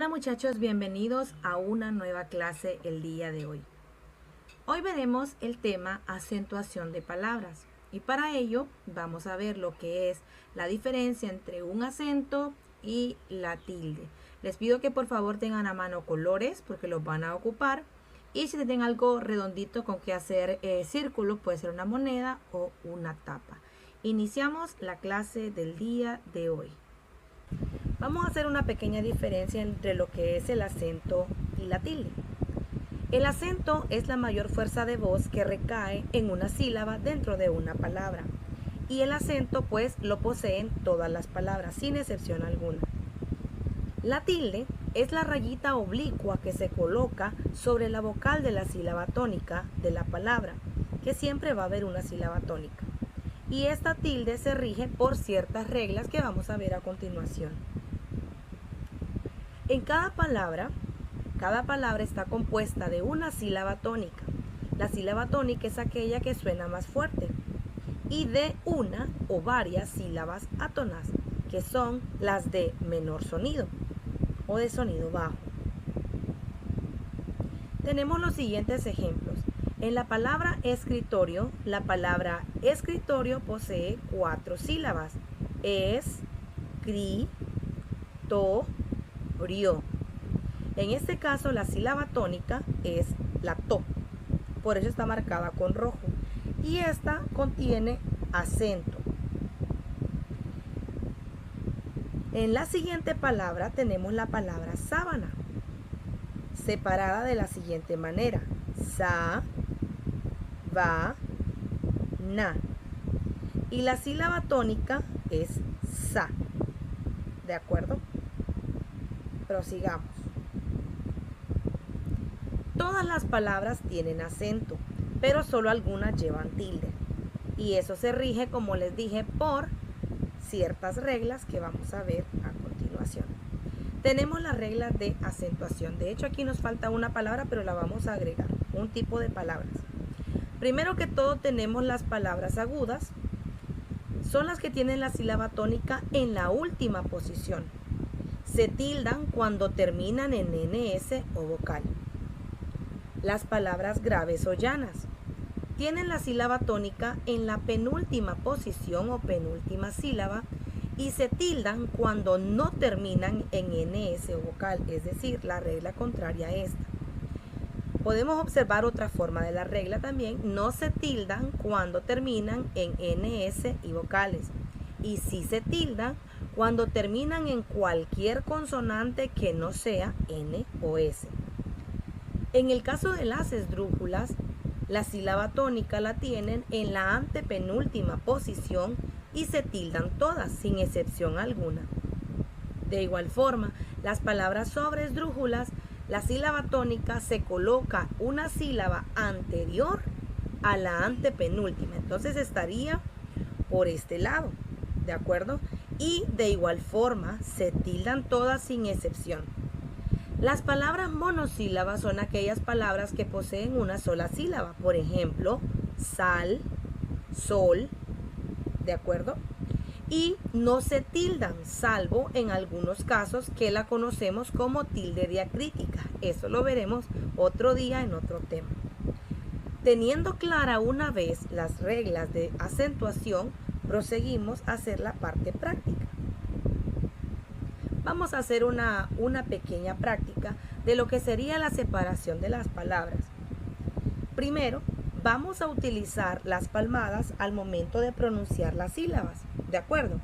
Hola muchachos, bienvenidos a una nueva clase el día de hoy. Hoy veremos el tema acentuación de palabras y para ello vamos a ver lo que es la diferencia entre un acento y la tilde. Les pido que por favor tengan a mano colores porque los van a ocupar y si tienen algo redondito con que hacer círculos, puede ser una moneda o una tapa. Iniciamos la clase del día de hoy. Vamos a hacer una pequeña diferencia entre lo que es el acento y la tilde. El acento es la mayor fuerza de voz que recae en una sílaba dentro de una palabra. Y el acento pues lo poseen todas las palabras, sin excepción alguna. La tilde es la rayita oblicua que se coloca sobre la vocal de la sílaba tónica de la palabra, que siempre va a haber una sílaba tónica. Y esta tilde se rige por ciertas reglas que vamos a ver a continuación. En cada palabra está compuesta de una sílaba tónica. La sílaba tónica es aquella que suena más fuerte. Y de una o varias sílabas átonas, que son las de menor sonido o de sonido bajo. Tenemos los siguientes ejemplos. En la palabra escritorio, la palabra escritorio posee 4 sílabas. Rio. En este caso la sílaba tónica es la to, por eso está marcada con rojo y esta contiene acento. En la siguiente palabra tenemos la palabra sábana, separada de la siguiente manera: sa, va, na, y la sílaba tónica es sa. ¿De acuerdo? Prosigamos. Todas las palabras tienen acento, pero solo algunas llevan tilde. Y eso se rige, como les dije, por ciertas reglas que vamos a ver a continuación. Tenemos las reglas de acentuación. De hecho, aquí nos falta una palabra, pero la vamos a agregar. Un tipo de palabras. Primero que todo tenemos las palabras agudas. Son las que tienen la sílaba tónica en la última posición. Se tildan cuando terminan en NS o vocal. Las palabras graves o llanas tienen la sílaba tónica en la penúltima posición o penúltima sílaba y se tildan cuando no terminan en NS o vocal, es decir, la regla contraria a esta. Podemos observar otra forma de la regla también: no se tildan cuando terminan en NS y vocales, y sí se tildan cuando terminan en cualquier consonante que no sea N o S. En el caso de las esdrújulas, la sílaba tónica la tienen en la antepenúltima posición y se tildan todas, sin excepción alguna. De igual forma, las palabras sobre esdrújulas, la sílaba tónica se coloca una sílaba anterior a la antepenúltima. Entonces estaría por este lado, ¿de acuerdo? Y de igual forma se tildan todas sin excepción. Las palabras monosílabas son aquellas palabras que poseen una sola sílaba. Por ejemplo, sal, sol, ¿de acuerdo? Y no se tildan, salvo en algunos casos que la conocemos como tilde diacrítica. Eso lo veremos otro día en otro tema. Teniendo clara una vez las reglas de acentuación, proseguimos a hacer la parte práctica. Vamos a hacer una pequeña práctica de lo que sería la separación de las palabras. Primero, vamos a utilizar las palmadas al momento de pronunciar las sílabas, ¿de acuerdo?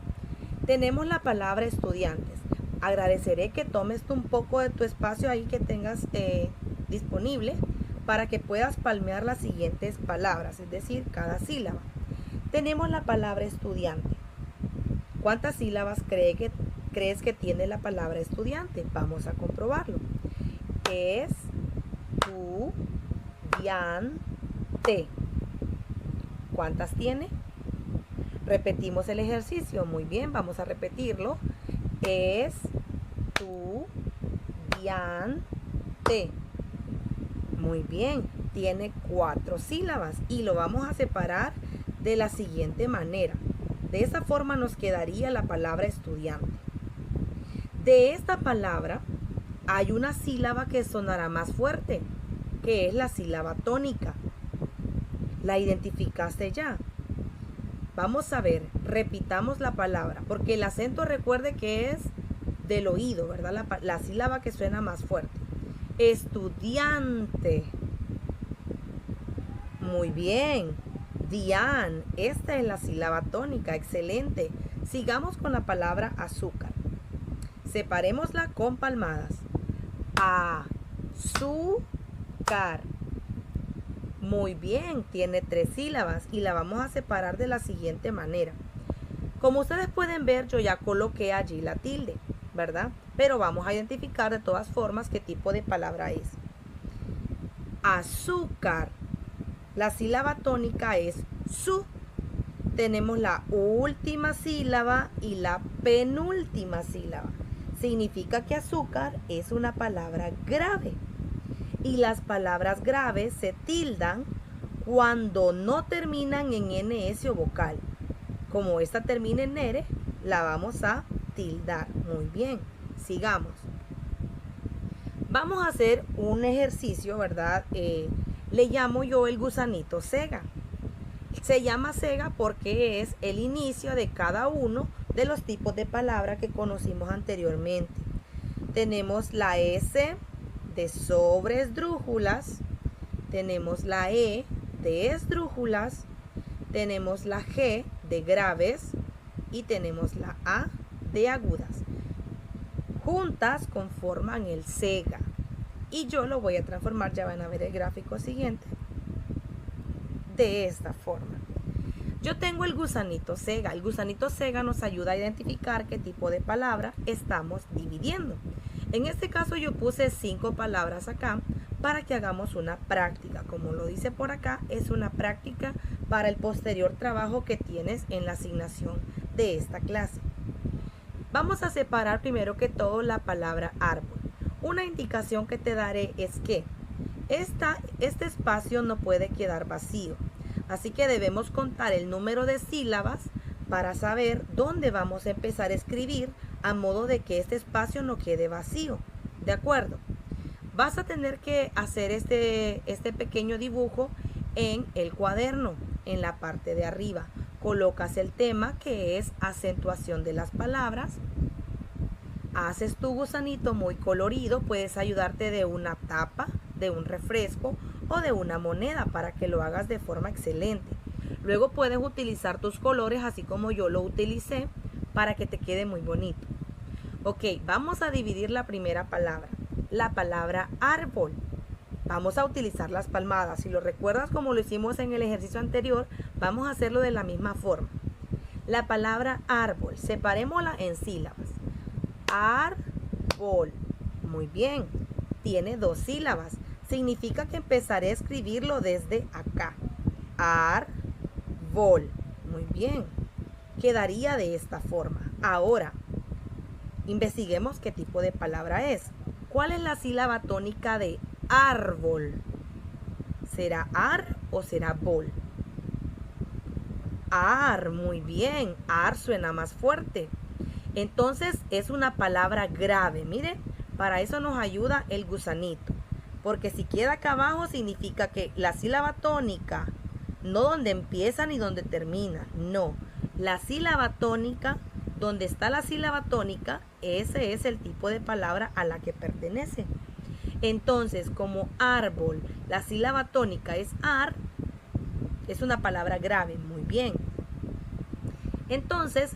Tenemos la palabra estudiantes. Agradeceré que tomes un poco de tu espacio ahí que tengas disponible para que puedas palmear las siguientes palabras, es decir, cada sílaba. Tenemos la palabra estudiante. ¿Cuántas sílabas crees que tiene la palabra estudiante? Vamos a comprobarlo. Estudiante. ¿Cuántas tiene? Repetimos el ejercicio. Muy bien, vamos a repetirlo. Estudiante. Muy bien, tiene 4 sílabas y lo vamos a separar de la siguiente manera. De esa forma nos quedaría la palabra estudiante. De esta palabra hay una sílaba que sonará más fuerte, que es la sílaba tónica. ¿La identificaste ya? Vamos a ver, repitamos la palabra, porque el acento recuerde que es del oído, ¿verdad? La sílaba que suena más fuerte. Estudiante. Muy bien. Dian, esta es la sílaba tónica, excelente. Sigamos con la palabra azúcar. Separémosla con palmadas. Azúcar. Muy bien, tiene 3 sílabas y la vamos a separar de la siguiente manera. Como ustedes pueden ver, yo ya coloqué allí la tilde, ¿verdad? Pero vamos a identificar de todas formas qué tipo de palabra es. Azúcar. La sílaba tónica es su. Tenemos la última sílaba y la penúltima sílaba. Significa que azúcar es una palabra grave. Y las palabras graves se tildan cuando no terminan en NS o vocal. Como esta termina en NERE, la vamos a tildar. Muy bien, sigamos. Vamos a hacer un ejercicio, ¿verdad? Le llamo yo el gusanito cega. Se llama cega porque es el inicio de cada uno de los tipos de palabras que conocimos anteriormente. Tenemos la S de sobre esdrújulas, tenemos la E de esdrújulas, tenemos la G de graves y tenemos la A de agudas. Juntas conforman el cega y yo lo voy a transformar, ya van a ver el gráfico siguiente, de esta forma. Yo tengo el gusanito cega. El gusanito cega nos ayuda a identificar qué tipo de palabra estamos dividiendo. En este caso yo puse 5 palabras acá para que hagamos una práctica. Como lo dice por acá, es una práctica para el posterior trabajo que tienes en la asignación de esta clase. Vamos a separar primero que todo la palabra árbol. Una indicación que te daré es que este espacio no puede quedar vacío. Así que debemos contar el número de sílabas para saber dónde vamos a empezar a escribir a modo de que este espacio no quede vacío. ¿De acuerdo? Vas a tener que hacer este pequeño dibujo en el cuaderno, en la parte de arriba. Colocas el tema que es acentuación de las palabras. Haces tu gusanito muy colorido. Puedes ayudarte de una tapa, de un refresco o de una moneda para que lo hagas de forma excelente. Luego puedes utilizar tus colores así como yo lo utilicé para que te quede muy bonito. Ok, vamos a dividir la primera palabra, la palabra árbol. Vamos a utilizar las palmadas. Si lo recuerdas como lo hicimos en el ejercicio anterior, vamos a hacerlo de la misma forma. La palabra árbol, separémosla en sílabas. Árbol. Muy bien, tiene 2 sílabas. Significa que empezaré a escribirlo desde acá. Árbol. Muy bien. Quedaría de esta forma. Ahora, investiguemos qué tipo de palabra es. ¿Cuál es la sílaba tónica de árbol? ¿Será ar o será bol? Ar, muy bien. Ar suena más fuerte. Entonces es una palabra grave. Mire, para eso nos ayuda el gusanito. Porque si queda acá abajo significa que la sílaba tónica, no donde empieza ni donde termina, no. La sílaba tónica, donde está la sílaba tónica, ese es el tipo de palabra a la que pertenece. Entonces, como árbol, la sílaba tónica es ar, es una palabra grave, muy bien. Entonces,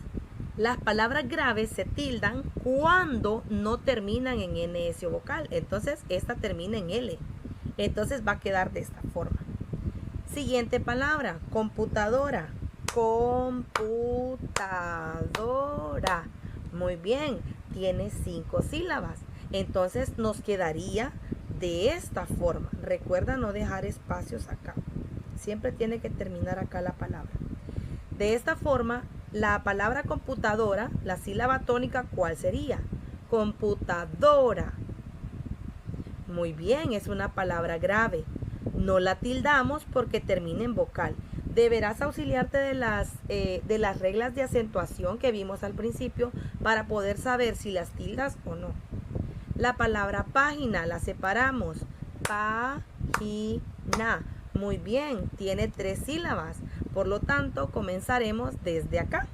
las palabras graves se tildan cuando no terminan en NS o vocal. Entonces, esta termina en L. Entonces, va a quedar de esta forma. Siguiente palabra, computadora. Computadora. Muy bien, tiene 5 sílabas. Entonces, nos quedaría de esta forma. Recuerda no dejar espacios acá. Siempre tiene que terminar acá la palabra. De esta forma, la palabra computadora, la sílaba tónica, ¿cuál sería? Computadora. Muy bien, es una palabra grave. No la tildamos porque termina en vocal. Deberás auxiliarte de las reglas de acentuación que vimos al principio para poder saber si las tildas o no. La palabra página la separamos. Página. Muy bien, tiene 3 sílabas. Por lo tanto, comenzaremos desde acá.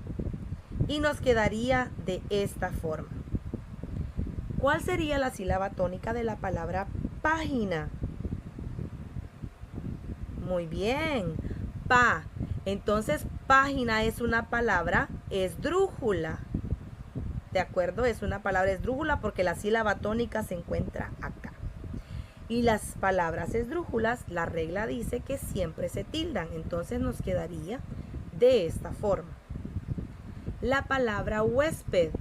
Y nos quedaría de esta forma. ¿Cuál sería la sílaba tónica de la palabra página? Muy bien, pa. Entonces, página es una palabra esdrújula. ¿De acuerdo? Es una palabra esdrújula porque la sílaba tónica se encuentra acá. Y las palabras esdrújulas, la regla dice que siempre se tildan. Entonces nos quedaría de esta forma. La palabra huésped.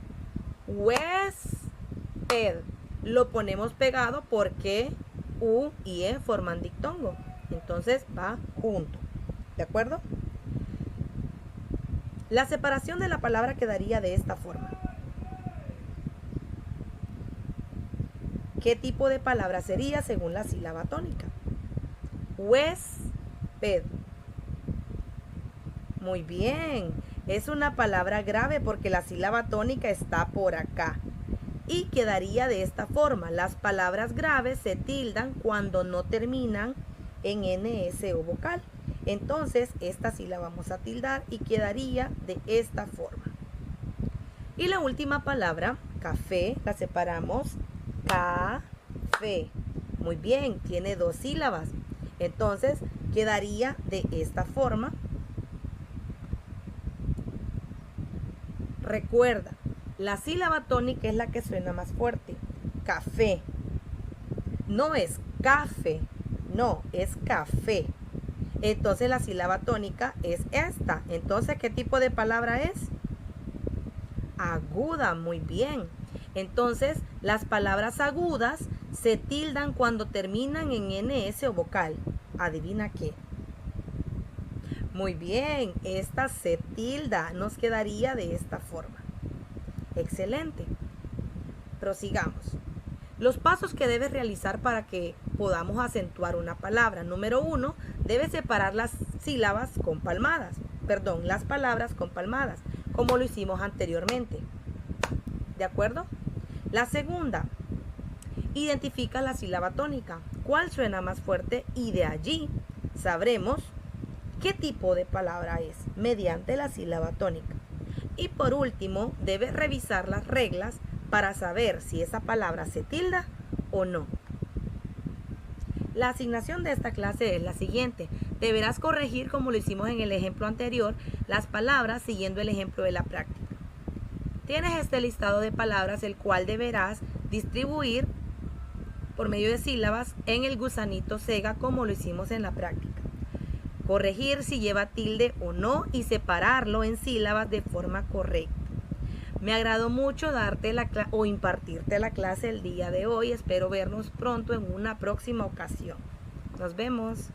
Huésped. Lo ponemos pegado porque U y E forman dictongo. Entonces va junto. ¿De acuerdo? La separación de la palabra quedaría de esta forma. ¿Qué tipo de palabra sería según la sílaba tónica? Huésped. Muy bien. Es una palabra grave porque la sílaba tónica está por acá. Y quedaría de esta forma. Las palabras graves se tildan cuando no terminan en NS o vocal. Entonces, esta sí la vamos a tildar y quedaría de esta forma. Y la última palabra, café, la separamos. Café. Muy bien, tiene 2 sílabas. Entonces, quedaría de esta forma. Recuerda, la sílaba tónica es la que suena más fuerte. Café. No es café, no, es café. Entonces la sílaba tónica es esta. Entonces, ¿qué tipo de palabra es? Aguda, muy bien. Entonces, las palabras agudas se tildan cuando terminan en NS o vocal. ¿Adivina qué? Muy bien, esta se tilda. Nos quedaría de esta forma. Excelente. Prosigamos. Los pasos que debes realizar para que podamos acentuar una palabra. Número 1, debes separar las sílabas con palmadas. Perdón, las palabras con palmadas, como lo hicimos anteriormente. ¿De acuerdo? La segunda, identifica la sílaba tónica. ¿Cuál suena más fuerte? Y de allí sabremos qué tipo de palabra es mediante la sílaba tónica. Y por último, debes revisar las reglas para saber si esa palabra se tilda o no. La asignación de esta clase es la siguiente. Deberás corregir, como lo hicimos en el ejemplo anterior, las palabras siguiendo el ejemplo de la práctica. Tienes este listado de palabras, el cual deberás distribuir por medio de sílabas en el gusanito Sega, como lo hicimos en la práctica. Corregir si lleva tilde o no y separarlo en sílabas de forma correcta. Me agradó mucho impartirte la clase el día de hoy. Espero vernos pronto en una próxima ocasión. Nos vemos.